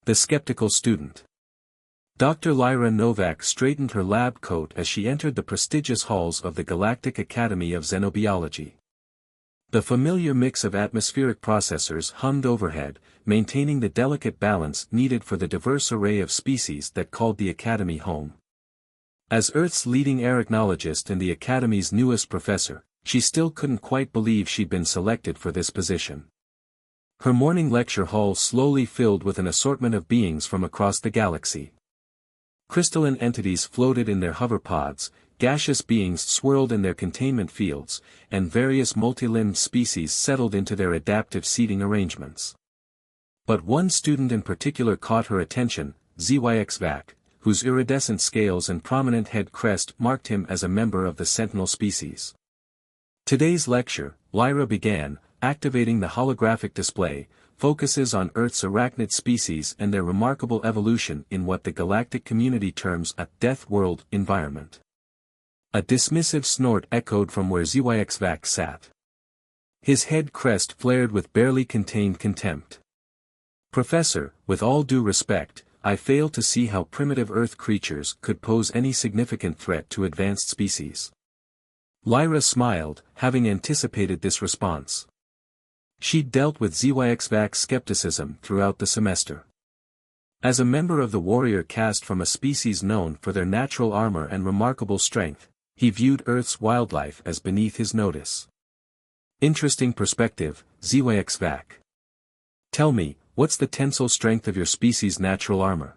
The skeptical student. Dr. Lyra Novak straightened her lab coat as she entered the prestigious halls of the Galactic Academy of Xenobiology. The familiar mix of atmospheric processors hummed overhead, maintaining the delicate balance needed for the diverse array of species that called the Academy home. As Earth's leading arachnologist and the Academy's newest professor, she still couldn't quite believe she'd been selected for this position. Her morning lecture hall slowly filled with an assortment of beings from across the galaxy. Crystalline entities floated in their hoverpods, gaseous beings swirled in their containment fields, and various multi-limbed species settled into their adaptive seating arrangements. But one student in particular caught her attention, ZYXVAC, whose iridescent scales and prominent head crest marked him as a member of the Sentinel species. Today's lecture, Lyra began, activating the holographic display, focuses on Earth's arachnid species and their remarkable evolution in what the galactic community terms a death world environment. A dismissive snort echoed from where ZYXVAC sat. His head crest flared with barely contained contempt. Professor, with all due respect, I fail to see how primitive Earth creatures could pose any significant threat to advanced species. Lyra smiled, having anticipated this response. She'd dealt with ZYXVAC's skepticism throughout the semester. As a member of the warrior caste from a species known for their natural armor and remarkable strength, he viewed Earth's wildlife as beneath his notice. Interesting perspective, ZYXVAC. Tell me, what's the tensile strength of your species' natural armor?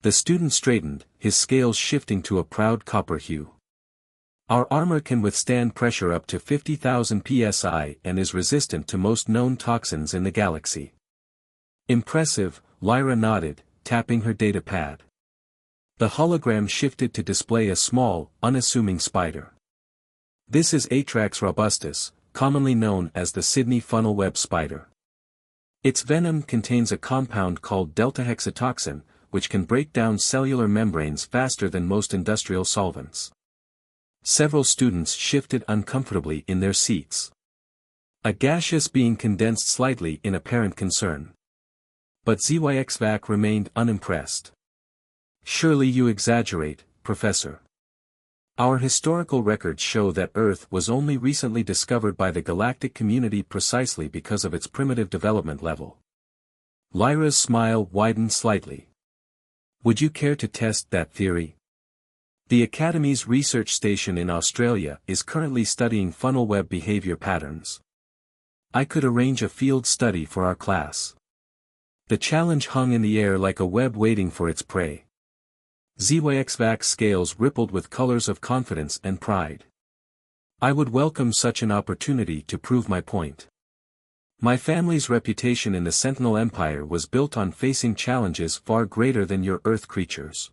The student straightened, his scales shifting to a proud copper hue. Our armor can withstand pressure up to 50,000 psi and is resistant to most known toxins in the galaxy. Impressive, Lyra nodded, tapping her data pad. The hologram shifted to display a small, unassuming spider. This is Atrax robustus, commonly known as the Sydney funnel web spider. Its venom contains a compound called delta-hexatoxin, which can break down cellular membranes faster than most industrial solvents. Several students shifted uncomfortably in their seats. A gaseous being condensed slightly in apparent concern. But ZYXVAC remained unimpressed. Surely you exaggerate, Professor. Our historical records show that Earth was only recently discovered by the galactic community precisely because of its primitive development level. Lyra's smile widened slightly. Would you care to test that theory? The Academy's research station in Australia is currently studying funnel web behavior patterns. I could arrange a field study for our class. The challenge hung in the air like a web waiting for its prey. ZYXVAC's scales rippled with colors of confidence and pride. I would welcome such an opportunity to prove my point. My family's reputation in the Sentinel Empire was built on facing challenges far greater than your Earth creatures.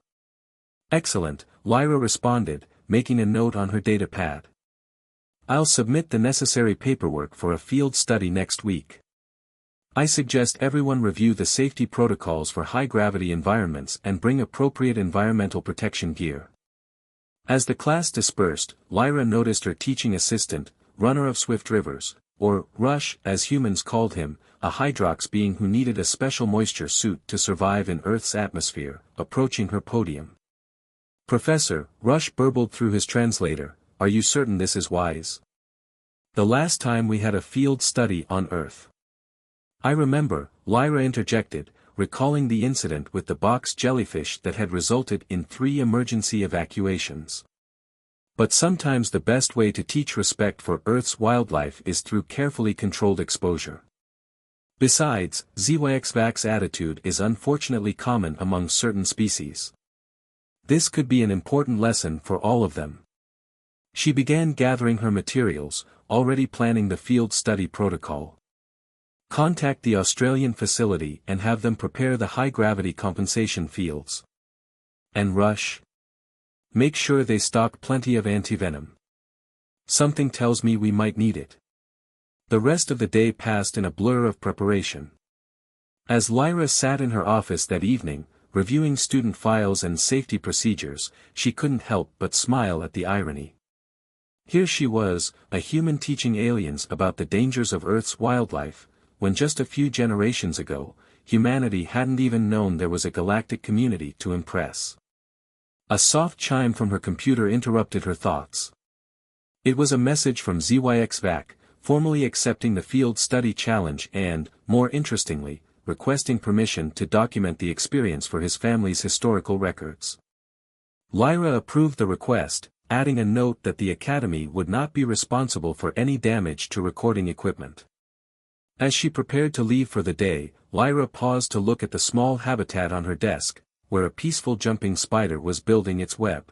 Excellent, Lyra responded, making a note on her data pad. I'll submit the necessary paperwork for a field study next week. I suggest everyone review the safety protocols for high-gravity environments and bring appropriate environmental protection gear. As the class dispersed, Lyra noticed her teaching assistant, Runner of Swift Rivers, or Rush as humans called him, a hydrox being who needed a special moisture suit to survive in Earth's atmosphere, approaching her podium. Professor, Rush burbled through his translator, are you certain this is wise? The last time we had a field study on Earth. I remember, Lyra interjected, recalling the incident with the box jellyfish that had resulted in 3 emergency evacuations. But sometimes the best way to teach respect for Earth's wildlife is through carefully controlled exposure. Besides, ZYXVAC's attitude is unfortunately common among certain species. This could be an important lesson for all of them. She began gathering her materials, already planning the field study protocol. Contact the Australian facility and have them prepare the high-gravity compensation fields. And Rush? Make sure they stock plenty of antivenom. Something tells me we might need it. The rest of the day passed in a blur of preparation. As Lyra sat in her office that evening, reviewing student files and safety procedures, she couldn't help but smile at the irony. Here she was, a human teaching aliens about the dangers of Earth's wildlife, when just a few generations ago, humanity hadn't even known there was a galactic community to impress. A soft chime from her computer interrupted her thoughts. It was a message from ZYXVAC, formally accepting the field study challenge and, more interestingly, requesting permission to document the experience for his family's historical records. Lyra approved the request, adding a note that the Academy would not be responsible for any damage to recording equipment. As she prepared to leave for the day, Lyra paused to look at the small habitat on her desk, where a peaceful jumping spider was building its web.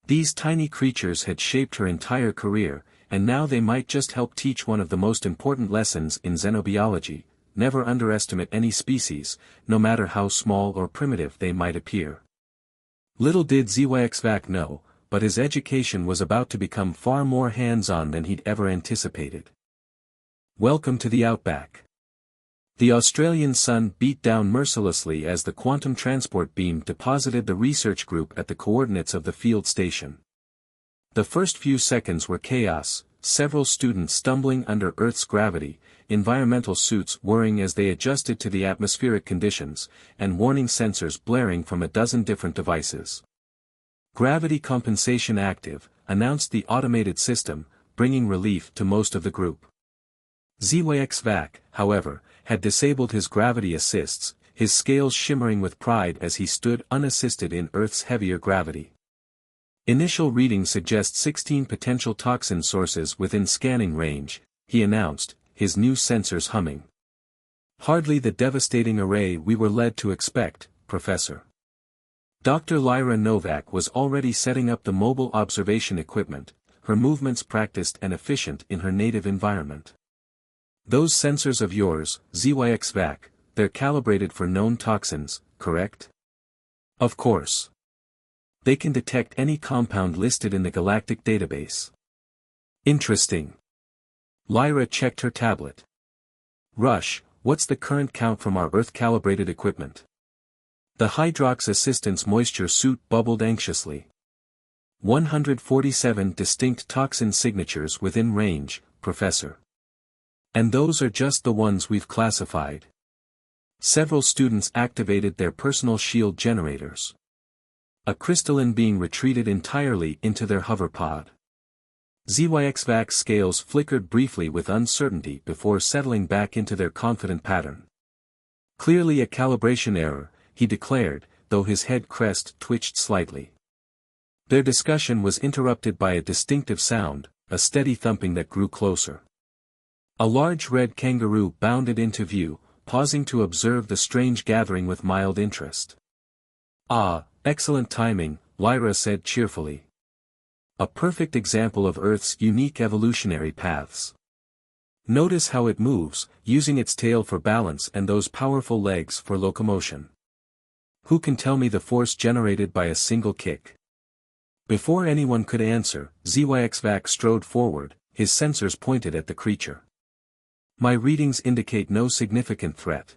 These tiny creatures had shaped her entire career, and now they might just help teach one of the most important lessons in xenobiology: never underestimate any species, no matter how small or primitive they might appear. Little did ZYXVAC know, but his education was about to become far more hands-on than he'd ever anticipated. Welcome to the Outback. The Australian sun beat down mercilessly as the quantum transport beam deposited the research group at the coordinates of the field station. The first few seconds were chaos, several students stumbling under Earth's gravity, environmental suits whirring as they adjusted to the atmospheric conditions, and warning sensors blaring from a dozen different devices. Gravity compensation active, announced the automated system, bringing relief to most of the group. ZYXVAC, however, had disabled his gravity assists, his scales shimmering with pride as he stood unassisted in Earth's heavier gravity. Initial readings suggest 16 potential toxin sources within scanning range, he announced, his new sensors humming. Hardly the devastating array we were led to expect, Professor. Dr. Lyra Novak was already setting up the mobile observation equipment, her movements practiced and efficient in her native environment. Those sensors of yours, ZYXVAC, they're calibrated for known toxins, correct? Of course. They can detect any compound listed in the galactic database. Interesting. Lyra checked her tablet. Rush, what's the current count from our Earth-calibrated equipment? The Hydrox Assistance moisture suit bubbled anxiously. 147 distinct toxin signatures within range, Professor. And those are just the ones we've classified. Several students activated their personal shield generators. A crystalline being retreated entirely into their hoverpod. ZYXVAC's scales flickered briefly with uncertainty before settling back into their confident pattern. Clearly a calibration error, he declared, though his head crest twitched slightly. Their discussion was interrupted by a distinctive sound, a steady thumping that grew closer. A large red kangaroo bounded into view, pausing to observe the strange gathering with mild interest. Ah, excellent timing, Lyra said cheerfully. A perfect example of Earth's unique evolutionary paths. Notice how it moves, using its tail for balance and those powerful legs for locomotion. Who can tell me the force generated by a single kick? Before anyone could answer, ZYXVAC strode forward, his sensors pointed at the creature. My readings indicate no significant threat.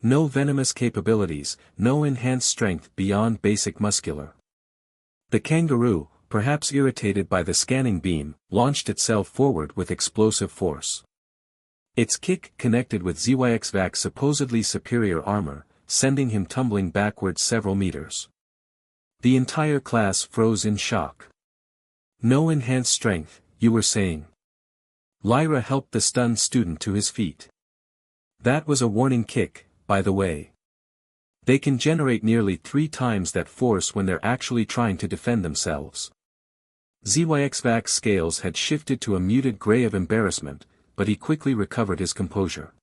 No venomous capabilities, no enhanced strength beyond basic muscular. The kangaroo, perhaps irritated by the scanning beam, launched itself forward with explosive force. Its kick connected with ZYXVAC's supposedly superior armor, sending him tumbling backwards several meters. The entire class froze in shock. No enhanced strength, you were saying? Lyra helped the stunned student to his feet. That was a warning kick, by the way. They can generate nearly 3 times that force when they're actually trying to defend themselves. ZYXVAC's scales had shifted to a muted gray of embarrassment, but he quickly recovered his composure.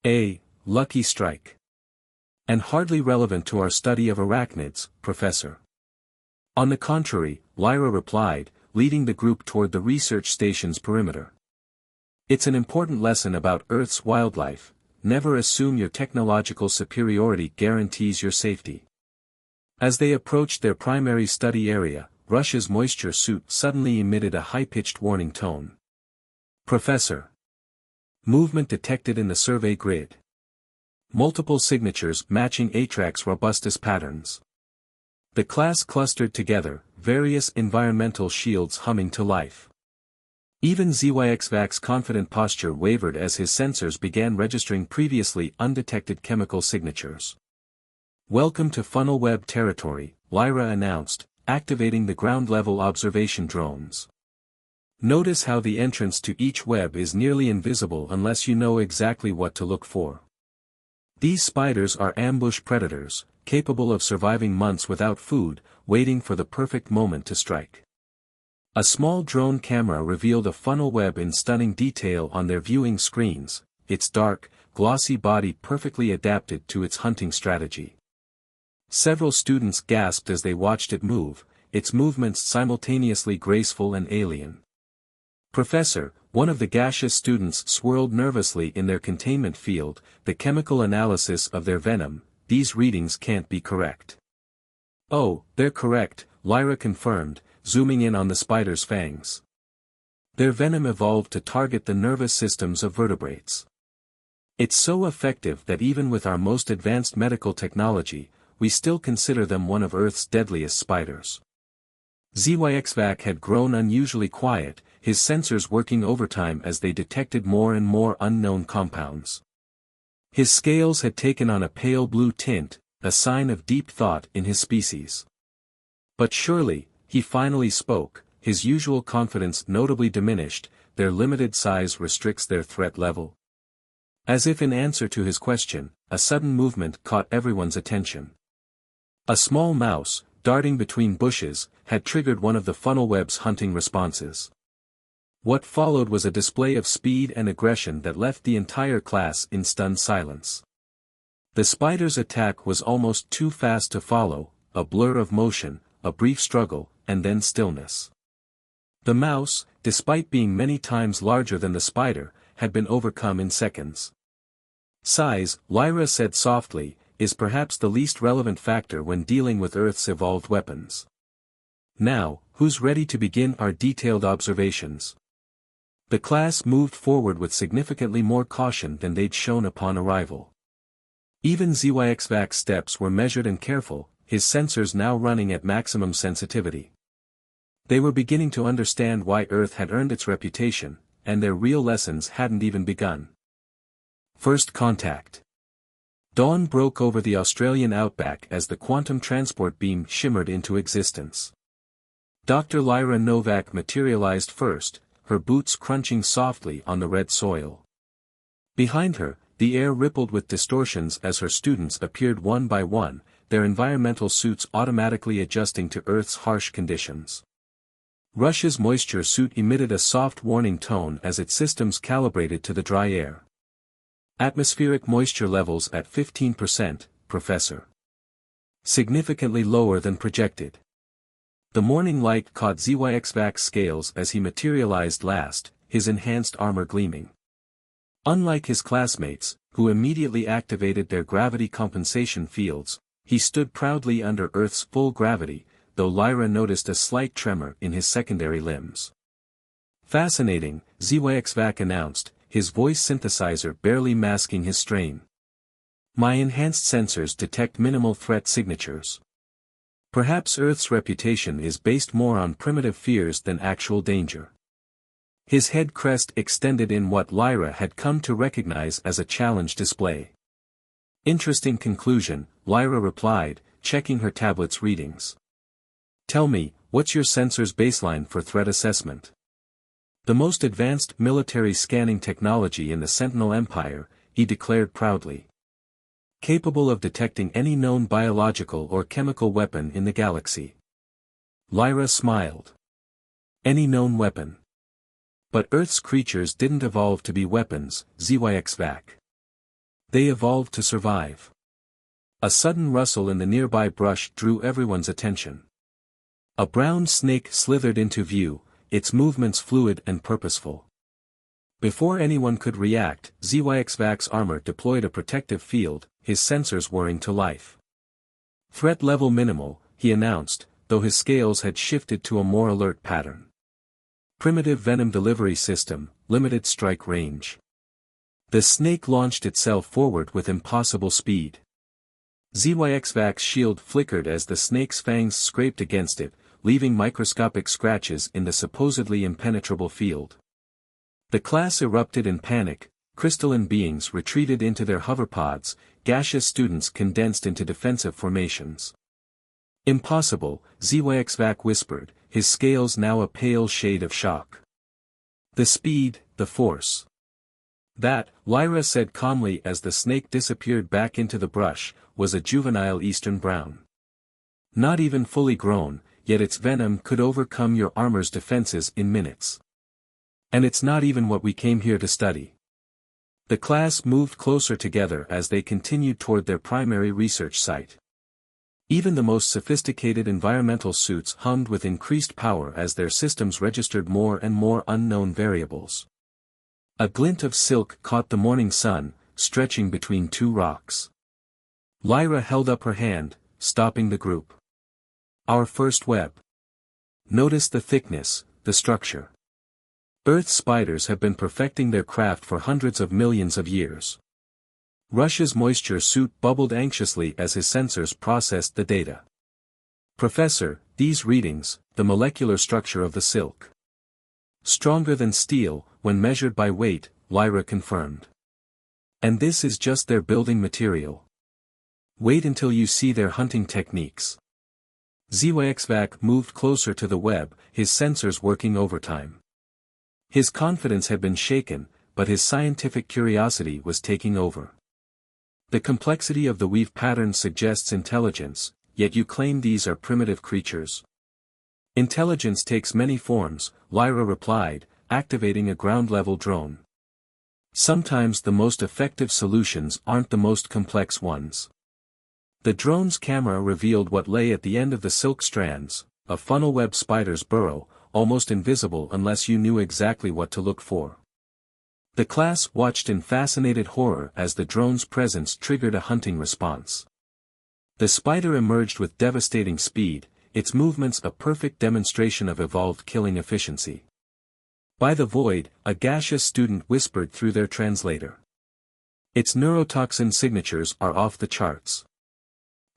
A lucky strike. And hardly relevant to our study of arachnids, Professor. On the contrary, Lyra replied, leading the group toward the research station's perimeter. It's an important lesson about Earth's wildlife: never assume your technological superiority guarantees your safety. As they approached their primary study area, Rush's moisture suit suddenly emitted a high-pitched warning tone. Professor. Movement detected in the survey grid. Multiple signatures matching Atrax robustus patterns. The class clustered together, various environmental shields humming to life. Even ZYXVAC's confident posture wavered as his sensors began registering previously undetected chemical signatures. "Welcome to funnel web territory," Lyra announced, activating the ground-level observation drones. "Notice how the entrance to each web is nearly invisible unless you know exactly what to look for. These spiders are ambush predators, capable of surviving months without food, waiting for the perfect moment to strike." A small drone camera revealed a funnel web in stunning detail on their viewing screens, its dark, glossy body perfectly adapted to its hunting strategy. Several students gasped as they watched it move, its movements simultaneously graceful and alien. "Professor," one of the gaseous students swirled nervously in their containment field, "the chemical analysis of their venom, these readings can't be correct." "Oh, they're correct," Lyra confirmed, zooming in on the spider's fangs. "Their venom evolved to target the nervous systems of vertebrates. It's so effective that even with our most advanced medical technology, we still consider them one of Earth's deadliest spiders." ZYXVAC had grown unusually quiet, his sensors working overtime as they detected more and more unknown compounds. His scales had taken on a pale blue tint, a sign of deep thought in his species. "But surely," he finally spoke, his usual confidence notably diminished, "their limited size restricts their threat level." As if in answer to his question, a sudden movement caught everyone's attention. A small mouse, darting between bushes, had triggered one of the funnel web's hunting responses. What followed was a display of speed and aggression that left the entire class in stunned silence. The spider's attack was almost too fast to follow, a blur of motion, a brief struggle, and then stillness. The mouse, despite being many times larger than the spider, had been overcome in seconds. "Size," Lyra said softly, "is perhaps the least relevant factor when dealing with Earth's evolved weapons. Now, who's ready to begin our detailed observations?" The class moved forward with significantly more caution than they'd shown upon arrival. Even ZYXVAC's steps were measured and careful, his sensors now running at maximum sensitivity. They were beginning to understand why Earth had earned its reputation, and their real lessons hadn't even begun. First contact. Dawn broke over the Australian outback as the quantum transport beam shimmered into existence. Dr. Lyra Novak materialized first, her boots crunching softly on the red soil. Behind her, the air rippled with distortions as her students appeared one by one, their environmental suits automatically adjusting to Earth's harsh conditions. Rush's moisture suit emitted a soft warning tone as its systems calibrated to the dry air. "Atmospheric moisture levels at 15%, Professor. Significantly lower than projected." The morning light caught ZYXVAC's scales as he materialized last, his enhanced armor gleaming. Unlike his classmates, who immediately activated their gravity compensation fields, he stood proudly under Earth's full gravity, though Lyra noticed a slight tremor in his secondary limbs. "Fascinating," ZYXVAC announced, his voice synthesizer barely masking his strain. "My enhanced sensors detect minimal threat signatures. Perhaps Earth's reputation is based more on primitive fears than actual danger." His head crest extended in what Lyra had come to recognize as a challenge display. "Interesting conclusion," Lyra replied, checking her tablet's readings. "Tell me, what's your sensor's baseline for threat assessment?" "The most advanced military scanning technology in the Sentinel Empire," he declared proudly. "Capable of detecting any known biological or chemical weapon in the galaxy." Lyra smiled. "Any known weapon? But Earth's creatures didn't evolve to be weapons, ZYXVAC. They evolved to survive." A sudden rustle in the nearby brush drew everyone's attention. A brown snake slithered into view, its movements fluid and purposeful. Before anyone could react, ZYXVAC's armor deployed a protective field, his sensors whirring to life. "Threat level minimal," he announced, though his scales had shifted to a more alert pattern. "Primitive venom delivery system, limited strike range." The snake launched itself forward with impossible speed. ZYXVAC's shield flickered as the snake's fangs scraped against it, leaving microscopic scratches in the supposedly impenetrable field. The class erupted in panic, crystalline beings retreated into their hoverpods, gaseous students condensed into defensive formations. Impossible, HFY whispered, his scales now a pale shade of shock. The speed, the force. That, Lyra said calmly as the snake disappeared back into the brush, was a juvenile eastern brown. Not even fully grown, yet its venom could overcome your armor's defenses in minutes. And it's not even what we came here to study. The class moved closer together as they continued toward their primary research site. Even the most sophisticated environmental suits hummed with increased power as their systems registered more and more unknown variables. A glint of silk caught the morning sun, stretching between two rocks. Lyra held up her hand, stopping the group. Our first web. Notice the thickness, the structure. Earth's spiders have been perfecting their craft for hundreds of millions of years. Rush's moisture suit bubbled anxiously as his sensors processed the data. Professor, these readings, the molecular structure of the silk. Stronger than steel, when measured by weight, Lyra confirmed. And this is just their building material. Wait until you see their hunting techniques. HFY moved closer to the web, his sensors working overtime. His confidence had been shaken, but his scientific curiosity was taking over. The complexity of the weave pattern suggests intelligence, yet you claim these are primitive creatures. Intelligence takes many forms, Lyra replied, activating a ground-level drone. Sometimes the most effective solutions aren't the most complex ones. The drone's camera revealed what lay at the end of the silk strands, a funnel-web spider's burrow, almost invisible unless you knew exactly what to look for. The class watched in fascinated horror as the drone's presence triggered a hunting response. The spider emerged with devastating speed, its movements a perfect demonstration of evolved killing efficiency. By the void, a gaseous student whispered through their translator. Its neurotoxin signatures are off the charts.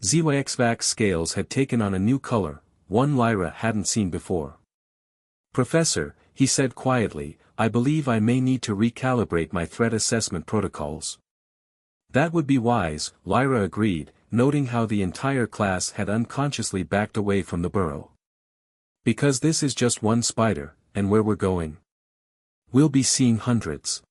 HFY scales had taken on a new color, one Lyra hadn't seen before. Professor, he said quietly, I believe I may need to recalibrate my threat assessment protocols. That would be wise, Lyra agreed, noting how the entire class had unconsciously backed away from the burrow. Because this is just one spider, and where we're going. We'll be seeing hundreds.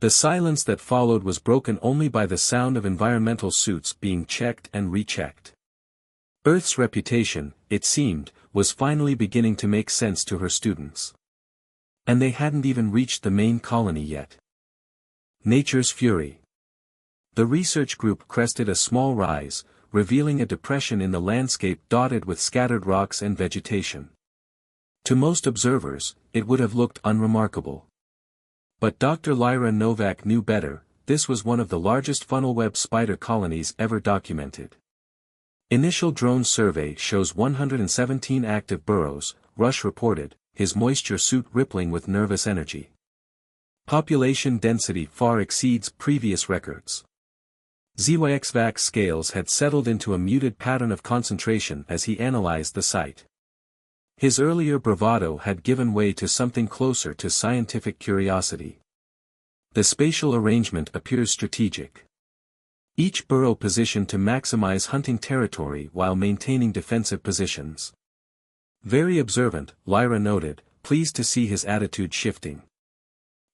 The silence that followed was broken only by the sound of environmental suits being checked and rechecked. Earth's reputation, it seemed, was finally beginning to make sense to her students. And they hadn't even reached the main colony yet. Nature's fury. The research group crested a small rise, revealing a depression in the landscape dotted with scattered rocks and vegetation. To most observers, it would have looked unremarkable. But Dr. Lyra Novak knew better, this was one of the largest funnel-web spider colonies ever documented. Initial drone survey shows 117 active burrows, Rush reported, his moisture suit rippling with nervous energy. Population density far exceeds previous records. HFY scales had settled into a muted pattern of concentration as he analyzed the site. His earlier bravado had given way to something closer to scientific curiosity. The spatial arrangement appears strategic. Each burrow positioned to maximize hunting territory while maintaining defensive positions. Very observant, Lyra noted, pleased to see his attitude shifting.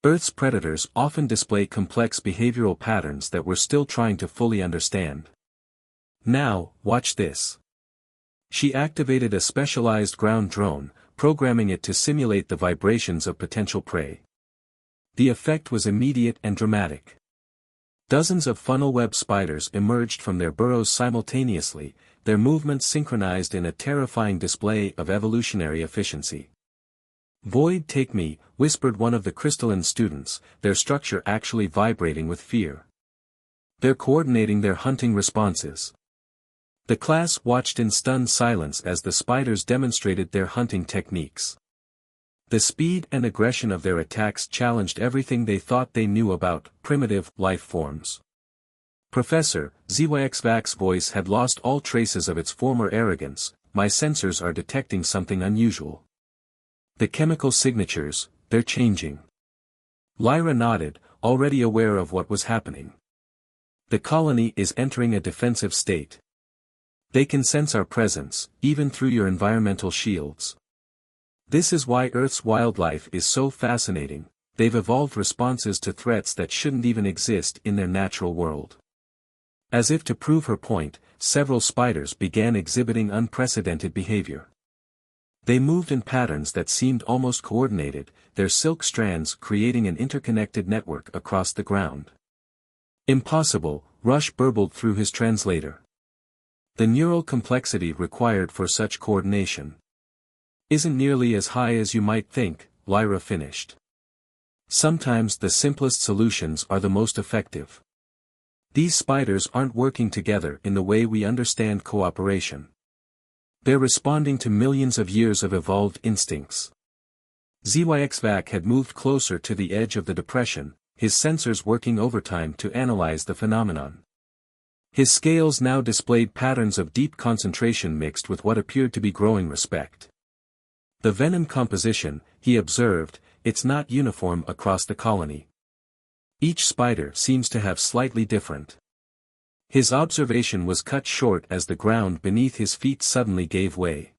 Earth's predators often display complex behavioral patterns that we're still trying to fully understand. Now, watch this. She activated a specialized ground drone, programming it to simulate the vibrations of potential prey. The effect was immediate and dramatic. Dozens of funnel-web spiders emerged from their burrows simultaneously, their movements synchronized in a terrifying display of evolutionary efficiency. Void take me, whispered one of the crystalline students, their structure actually vibrating with fear. They're coordinating their hunting responses. The class watched in stunned silence as the spiders demonstrated their hunting techniques. The speed and aggression of their attacks challenged everything they thought they knew about primitive life forms. Professor, HFY's voice had lost all traces of its former arrogance, my sensors are detecting something unusual. The chemical signatures, they're changing. Lyra nodded, already aware of what was happening. The colony is entering a defensive state. They can sense our presence, even through your environmental shields. This is why Earth's wildlife is so fascinating. They've evolved responses to threats that shouldn't even exist in their natural world. As if to prove her point, several spiders began exhibiting unprecedented behavior. They moved in patterns that seemed almost coordinated, their silk strands creating an interconnected network across the ground. Impossible, Rush burbled through his translator. The neural complexity required for such coordination isn't nearly as high as you might think, Lyra finished. Sometimes the simplest solutions are the most effective. These spiders aren't working together in the way we understand cooperation. They're responding to millions of years of evolved instincts. ZYXVAC had moved closer to the edge of the depression, his sensors working overtime to analyze the phenomenon. His scales now displayed patterns of deep concentration mixed with what appeared to be growing respect. The venom composition, he observed, it's not uniform across the colony. Each spider seems to have slightly different. His observation was cut short as the ground beneath his feet suddenly gave way.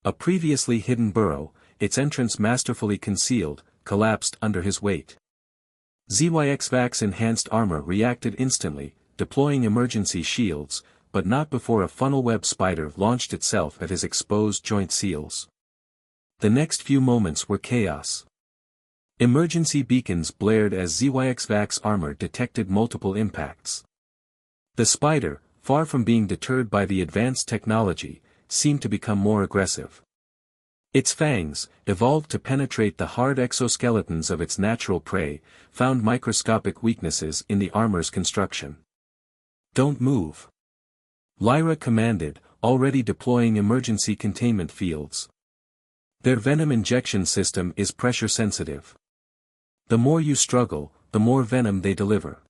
A previously hidden burrow, its entrance masterfully concealed, collapsed under his weight. ZYXVAC's enhanced armor reacted instantly, deploying emergency shields, but not before a funnel web spider launched itself at his exposed joint seals. The next few moments were chaos. Emergency beacons blared as ZYXVAC's armor detected multiple impacts. The spider, far from being deterred by the advanced technology, seemed to become more aggressive. Its fangs, evolved to penetrate the hard exoskeletons of its natural prey, found microscopic weaknesses in the armor's construction. "Don't move," Lyra commanded, already deploying emergency containment fields. Their venom injection system is pressure sensitive. The more you struggle, the more venom they deliver.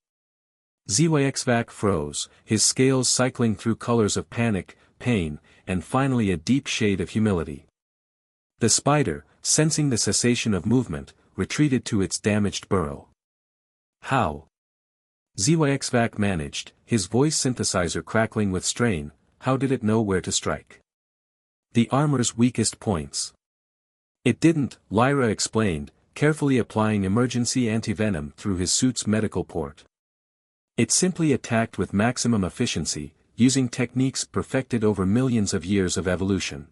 ZYXVAC froze, his scales cycling through colors of panic, pain, and finally a deep shade of humility. The spider, sensing the cessation of movement, retreated to its damaged burrow. "How?" ZYXVAC managed, his voice synthesizer crackling with strain. How did it know where to strike? The armor's weakest points. It didn't, Lyra explained, carefully applying emergency antivenom through his suit's medical port. It simply attacked with maximum efficiency, using techniques perfected over millions of years of evolution.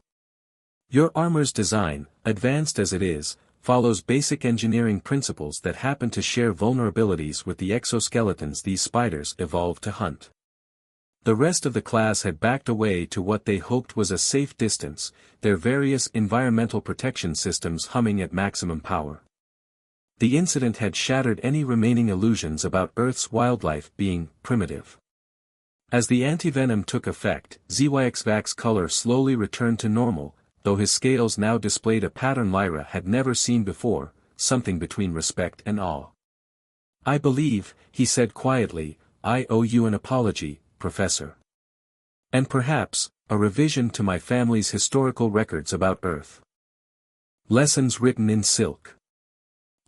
Your armor's design, advanced as it is, follows basic engineering principles that happen to share vulnerabilities with the exoskeletons these spiders evolved to hunt. The rest of the class had backed away to what they hoped was a safe distance, their various environmental protection systems humming at maximum power. The incident had shattered any remaining illusions about Earth's wildlife being primitive. As the antivenom took effect, ZYXVAC's color slowly returned to normal, though his scales now displayed a pattern Lyra had never seen before, something between respect and awe. "I believe," he said quietly, "I owe you an apology, Professor. And perhaps, a revision to my family's historical records about Earth." Lessons written in silk.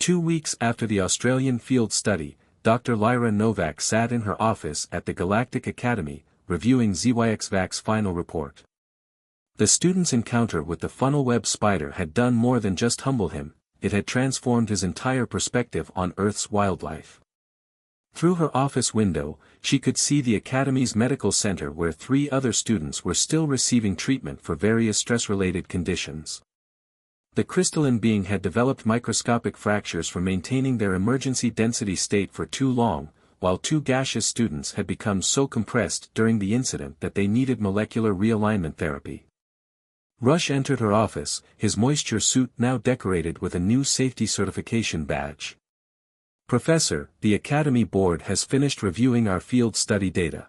2 weeks after the Australian field study, Dr. Lyra Novak sat in her office at the Galactic Academy, reviewing ZYXVAC's final report. The student's encounter with the funnel web spider had done more than just humble him, it had transformed his entire perspective on Earth's wildlife. Through her office window, she could see the Academy's medical center where 3 other students were still receiving treatment for various stress-related conditions. The crystalline being had developed microscopic fractures from maintaining their emergency density state for too long, while 2 gaseous students had become so compressed during the incident that they needed molecular realignment therapy. Rush entered her office, his moisture suit now decorated with a new safety certification badge. "Professor, the Academy Board has finished reviewing our field study data.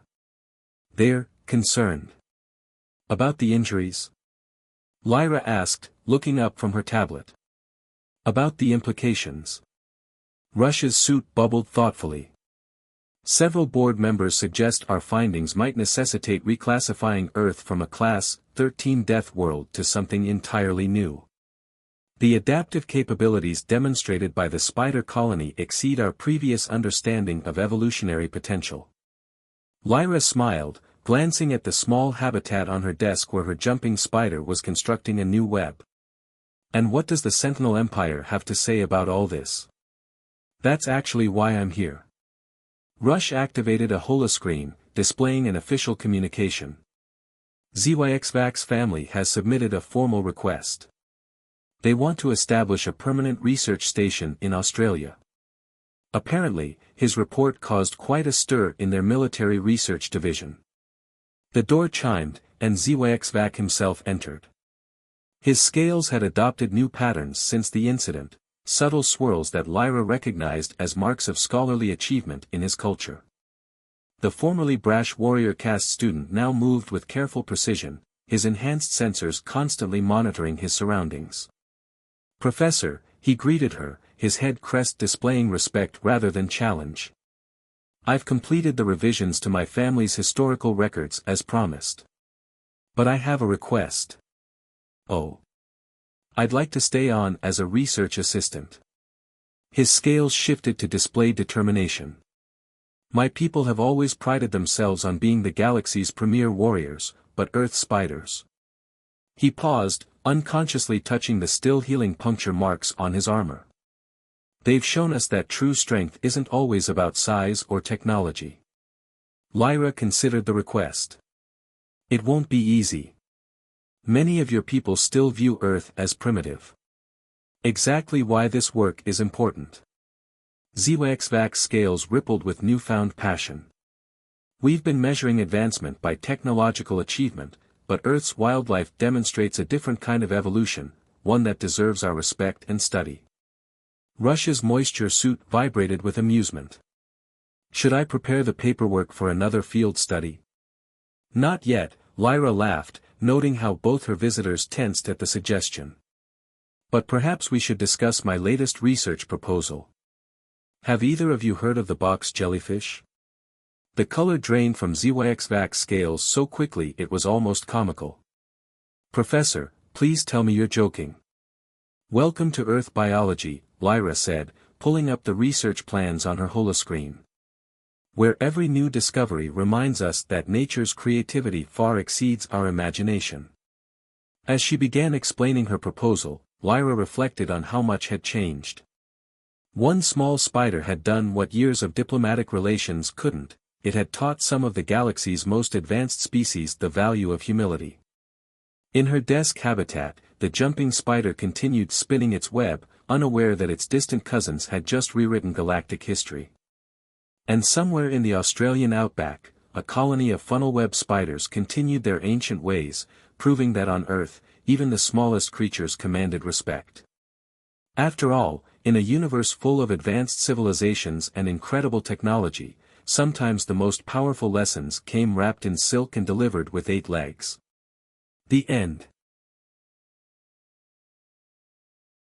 They're concerned about the injuries?" Lyra asked, looking up from her tablet. "About the implications." Rush's suit bubbled thoughtfully. "Several board members suggest our findings might necessitate reclassifying Earth from a Class 13 death world to something entirely new. The adaptive capabilities demonstrated by the spider colony exceed our previous understanding of evolutionary potential. Lyra smiled, glancing at the small habitat on her desk where her jumping spider was constructing a new web. And what does the Sentinel Empire have to say about all this? That's actually why I'm here. Rush activated a holoscreen, displaying an official communication. ZYXVAC's family has submitted a formal request. They want to establish a permanent research station in Australia. Apparently, his report caused quite a stir in their military research division. The door chimed, and ZYXVAC himself entered. His scales had adopted new patterns since the incident, subtle swirls that Lyra recognized as marks of scholarly achievement in his culture. The formerly brash warrior caste student now moved with careful precision, his enhanced sensors constantly monitoring his surroundings. "Professor," he greeted her, his head crest displaying respect rather than challenge. "I've completed the revisions to my family's historical records as promised. But I have a request." "Oh. I'd like to stay on as a research assistant." His scales shifted to display determination. "My people have always prided themselves on being the galaxy's premier warriors, but Earth spiders." He paused, unconsciously touching the still healing puncture marks on his armor. "They've shown us that true strength isn't always about size or technology." Lyra considered the request. "It won't be easy. Many of your people still view Earth as primitive. Exactly why this work is important." ZYXVAC's scales rippled with newfound passion. "We've been measuring advancement by technological achievement, but Earth's wildlife demonstrates a different kind of evolution, one that deserves our respect and study." Rush's moisture suit vibrated with amusement. "Should I prepare the paperwork for another field study?" "Not yet," Lyra laughed, noting how both her visitors tensed at the suggestion. "But perhaps we should discuss my latest research proposal. Have either of you heard of the box jellyfish?" The color drained from ZYXVAC's scales so quickly it was almost comical. "Professor, please tell me you're joking." "Welcome to Earth biology," Lyra said, pulling up the research plans on her holoscreen. "Where every new discovery reminds us that nature's creativity far exceeds our imagination." As she began explaining her proposal, Lyra reflected on how much had changed. One small spider had done what years of diplomatic relations couldn't. It had taught some of the galaxy's most advanced species the value of humility. In her desk habitat, the jumping spider continued spinning its web, unaware that its distant cousins had just rewritten galactic history. And somewhere in the Australian outback, a colony of funnel-web spiders continued their ancient ways, proving that on Earth, even the smallest creatures commanded respect. After all, in a universe full of advanced civilizations and incredible technology, sometimes the most powerful lessons came wrapped in silk and delivered with 8 legs. The end.